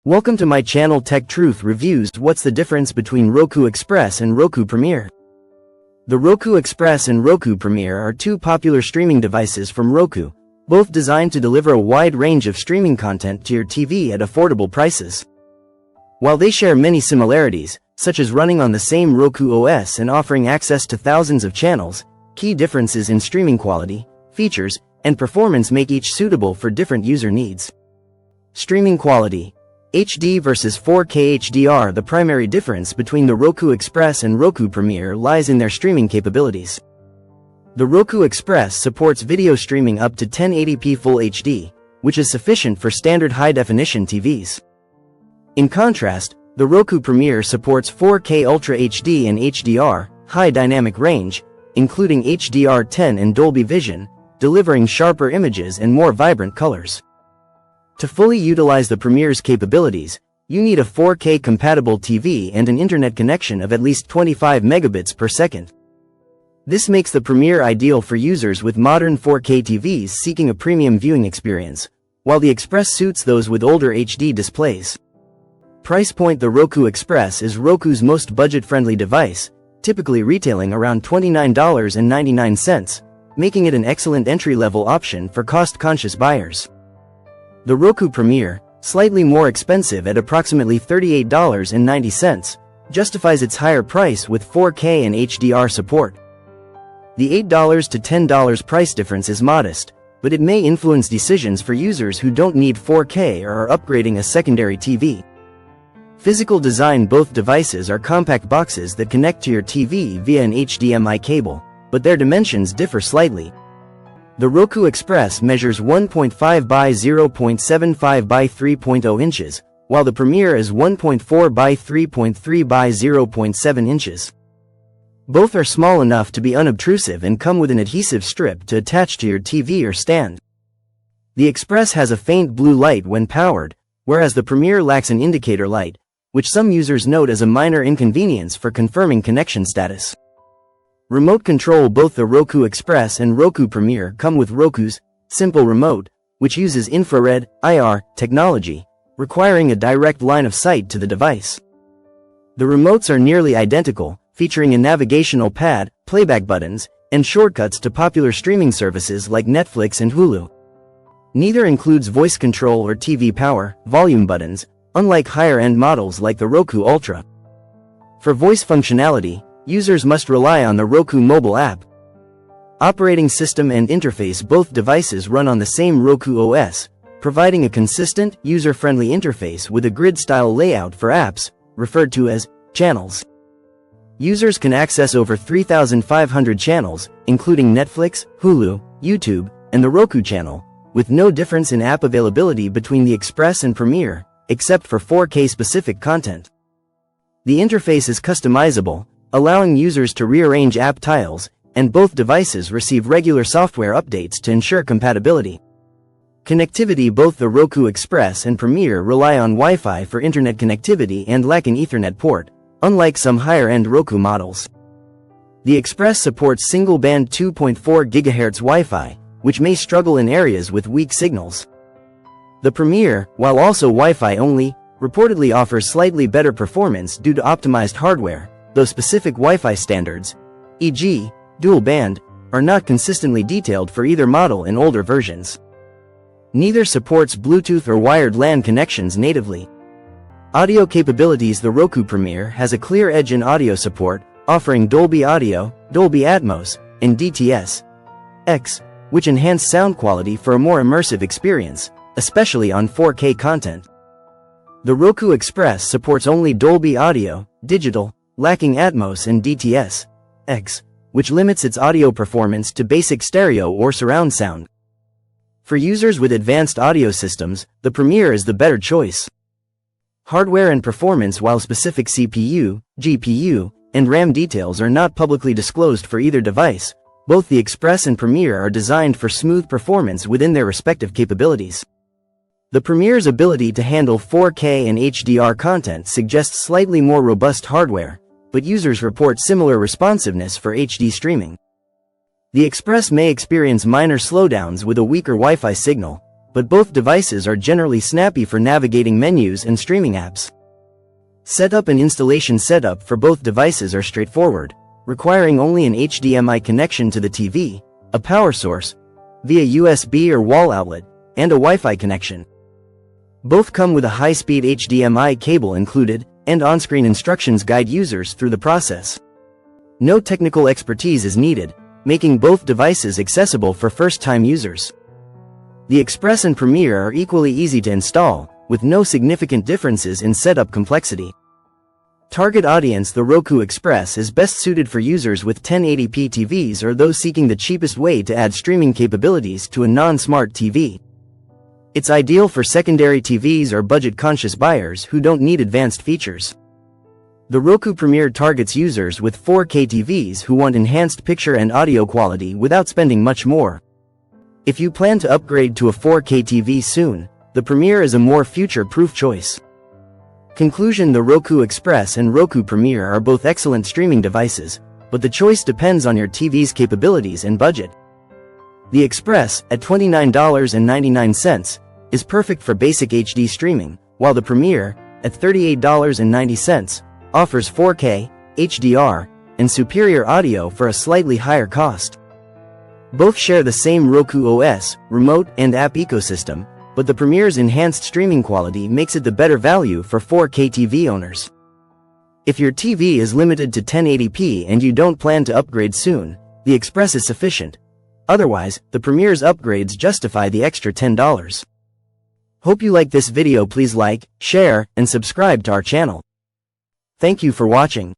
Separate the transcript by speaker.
Speaker 1: Welcome to my channel Tech Truth Reviews. What's the difference between Roku Express and Roku Premiere? The Roku Express and Roku Premiere are two popular streaming devices from Roku, both designed to deliver a wide range of streaming content to your TV at affordable prices. While they share many similarities, such as running on the same Roku OS and offering access to thousands of channels, key differences in streaming quality, features, and performance make each suitable for different user needs. Streaming quality. HD versus 4K HDR. The primary difference between the Roku Express and Roku Premiere lies in their streaming capabilities. The Roku Express supports video streaming up to 1080p Full HD, which is sufficient for standard high-definition TVs. In contrast, the Roku Premiere supports 4K Ultra HD and HDR, high dynamic range, including HDR10 and Dolby Vision, delivering sharper images and more vibrant colors. To fully utilize the Premiere's capabilities, you need a 4K compatible TV and an internet connection of at least 25 megabits per second. This makes the Premiere ideal for users with modern 4K TVs seeking a premium viewing experience, while the Express suits those with older HD displays. Price point. The Roku Express is Roku's most budget-friendly device, typically retailing around $29.99, making it an excellent entry-level option for cost-conscious buyers. The Roku Premiere, slightly more expensive at approximately $38.90, justifies its higher price with 4K and HDR support. The $8 to $10 price difference is modest, but it may influence decisions for users who don't need 4K or are upgrading a secondary TV. Physical design. Both devices are compact boxes that connect to your TV via an HDMI cable, but their dimensions differ slightly. The Roku Express measures 1.5 by 0.75 by 3.0 inches, while the Premiere is 1.4 by 3.3 by 0.7 inches. Both are small enough to be unobtrusive and come with an adhesive strip to attach to your TV or stand. The Express has a faint blue light when powered, whereas the Premiere lacks an indicator light, which some users note as a minor inconvenience for confirming connection status. Remote control. Both the Roku Express and Roku Premiere come with Roku's Simple Remote, which uses infrared (IR) technology, requiring a direct line of sight to the device. The remotes are nearly identical, featuring a navigational pad, playback buttons, and shortcuts to popular streaming services like Netflix and Hulu. Neither includes voice control or TV power, volume buttons, unlike higher-end models like the Roku Ultra. For voice functionality, users must rely on the Roku mobile app. Operating system and interface. Both devices run on the same Roku OS, providing a consistent, user-friendly interface with a grid-style layout for apps, referred to as channels. Users can access over 3,500 channels, including Netflix, Hulu, YouTube, and the Roku channel, with no difference in app availability between the Express and Premiere, except for 4K-specific content. The interface is customizable, allowing users to rearrange app tiles, and both devices receive regular software updates to ensure compatibility. Connectivity. Both the Roku Express and Premiere rely on Wi-Fi for internet connectivity and lack an Ethernet port, unlike some higher-end Roku models. The Express supports single-band 2.4 GHz Wi-Fi, which may struggle in areas with weak signals. The Premiere, while also Wi-Fi only, reportedly offers slightly better performance due to optimized hardware, though specific Wi-Fi standards, e.g., dual band, are not consistently detailed for either model in older versions. Neither supports Bluetooth or wired LAN connections natively. Audio capabilities. The Roku Premiere has a clear edge in audio support, offering Dolby Audio, Dolby Atmos, and DTS-X, which enhance sound quality for a more immersive experience, especially on 4K content. The Roku Express supports only Dolby Audio, digital, lacking Atmos and DTS-X, which limits its audio performance to basic stereo or surround sound. For users with advanced audio systems, the Premiere is the better choice. Hardware and performance. While specific CPU, GPU, and RAM details are not publicly disclosed for either device, both the Express and Premiere are designed for smooth performance within their respective capabilities. The Premiere's ability to handle 4K and HDR content suggests slightly more robust hardware, but users report similar responsiveness for HD streaming. The Express may experience minor slowdowns with a weaker Wi-Fi signal, but both devices are generally snappy for navigating menus and streaming apps. Setup and installation setup for both devices are straightforward, requiring only an HDMI connection to the TV, a power source, via USB or wall outlet, and a Wi-Fi connection. Both come with a high-speed HDMI cable included, and on-screen instructions guide users through the process. No technical expertise is needed, making both devices accessible for first-time users. The Express and Premiere are equally easy to install, with no significant differences in setup complexity. Target audience: the Roku Express is best suited for users with 1080p TVs or those seeking the cheapest way to add streaming capabilities to a non-smart TV. It's ideal for secondary TVs or budget-conscious buyers who don't need advanced features. The Roku Premiere targets users with 4K TVs who want enhanced picture and audio quality without spending much more. If you plan to upgrade to a 4K TV soon, the Premiere is a more future-proof choice. Conclusion: the Roku Express and Roku Premiere are both excellent streaming devices, but the choice depends on your TV's capabilities and budget. The Express, at $29.99, is perfect for basic HD streaming, while the Premiere, at $38.90, offers 4K, HDR, and superior audio for a slightly higher cost. Both share the same Roku OS, remote, and app ecosystem, but the Premiere's enhanced streaming quality makes it the better value for 4K TV owners. If your TV is limited to 1080p and you don't plan to upgrade soon, the Express is sufficient. Otherwise, the Premiere's upgrades justify the extra $10. Hope you like this video. Please like, share, and subscribe to our channel. Thank you for watching.